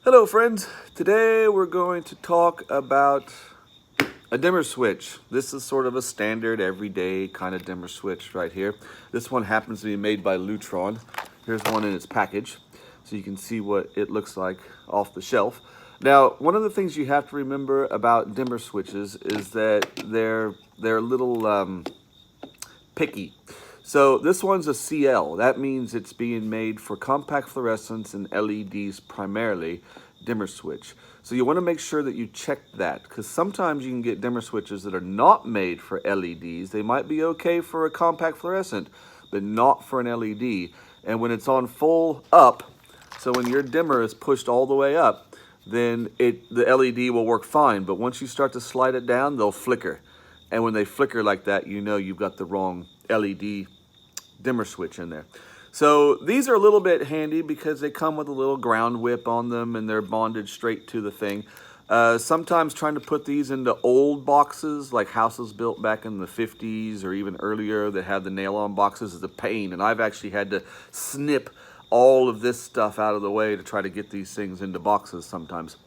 Hello friends, today we're going to talk about a dimmer switch. This is sort of a standard everyday kind of dimmer switch right here. This one happens to be made by Lutron. Here's one in its package so you can see what it looks like off the shelf. Now, one of the things you have to remember about dimmer switches is that they're a little picky. So this one's a CL. That means it's being made for compact fluorescents and LEDs primarily, dimmer switch. So you want to make sure that you check that, because sometimes you can get dimmer switches that are not made for LEDs. They might be okay for a compact fluorescent, but not for an LED. And when it's on full up, so when your dimmer is pushed all the way up, then the LED will work fine. But once you start to slide it down, they'll flicker. And when they flicker like that, you know you've got the wrong LED dimmer switch in there. So these are a little bit handy because they come with a little ground whip on them and they're bonded straight to the thing. Sometimes trying to put these into old boxes, like houses built back in the 50s or even earlier that had the nail-on boxes, is a pain. And I've actually had to snip all of this stuff out of the way to try to get these things into boxes sometimes.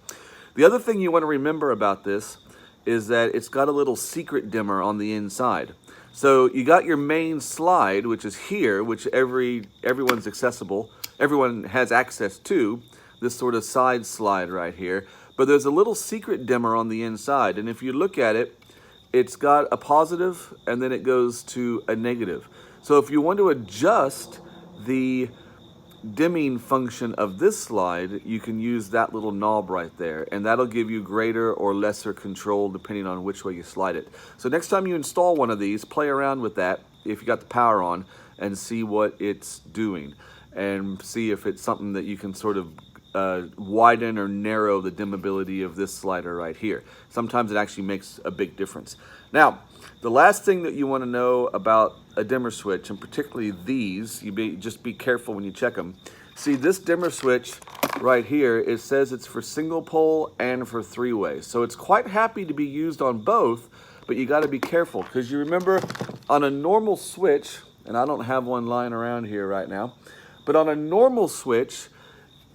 The other thing you want to remember about this is that it's got a little secret dimmer on the inside. So you got your main slide, which is here, which everyone's accessible. Everyone has access to this sort of side slide right here. But there's a little secret dimmer on the inside. And if you look at it, it's got a positive and then it goes to a negative. So if you want to adjust the dimming function of this slide, you can use that little knob right there, and that'll give you greater or lesser control depending on which way you slide it. So next time you install one of these, play around with that if you got the power on and see what it's doing, and see if it's something that you can sort of widen or narrow the dimmability of this slider right here. Sometimes it actually makes a big difference. Now, the last thing that you want to know about a dimmer switch, and particularly these, just be careful when you check them. See, this dimmer switch right here, it says it's for single pole and for three-way. So it's quite happy to be used on both, but you got to be careful, because you remember on a normal switch, and I don't have one lying around here right now, but on a normal switch,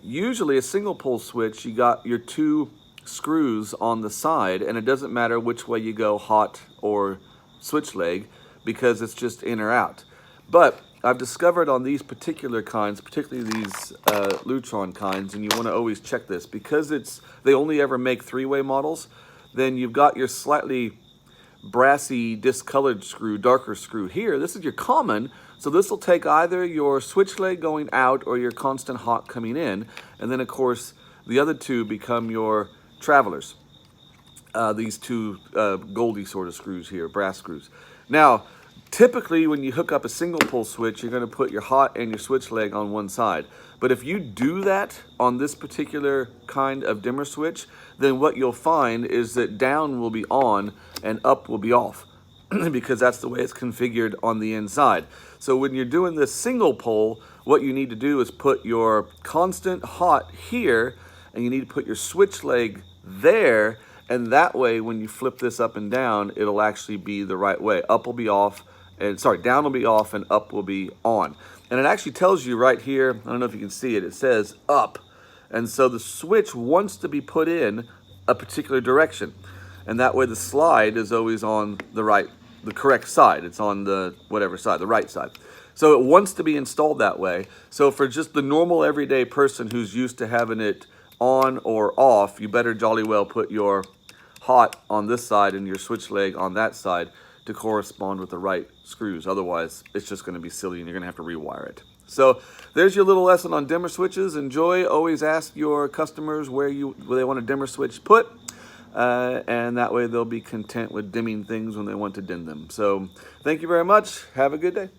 usually a single pole switch, you got your two screws on the side, and it doesn't matter which way you go, hot or switch leg, because it's just in or out. But I've discovered on these particular kinds, particularly these Lutron kinds, and you want to always check this, because they only ever make three-way models, then you've got your slightly brassy, discolored screw, darker screw here. This is your common, so this will take either your switch leg going out or your constant hot coming in, and then of course the other two become your travelers. These two Goldie sort of screws here, brass screws. Now, typically when you hook up a single pole switch, you're going to put your hot and your switch leg on one side. But if you do that on this particular kind of dimmer switch, then what you'll find is that down will be on and up will be off, because that's the way it's configured on the inside. So when you're doing this single pole, what you need to do is put your constant hot here, and you need to put your switch leg there, and that way when you flip this up and down, it'll actually be the right way. Up will be off, and down will be off and up will be on. And it actually tells you right here, I don't know if you can see it, it says up. And so the switch wants to be put in a particular direction. And that way the slide is always on the correct side. It's on the whatever side, the right side. So it wants to be installed that way. So for just the normal everyday person who's used to having it on or off, you better jolly well put your hot on this side and your switch leg on that side to correspond with the right screws. Otherwise, it's just going to be silly and you're going to have to rewire it. So there's your little lesson on dimmer switches. Enjoy. Always ask your customers where they want a dimmer switch put, and that way they'll be content with dimming things when they want to dim them. So thank you very much. Have a good day.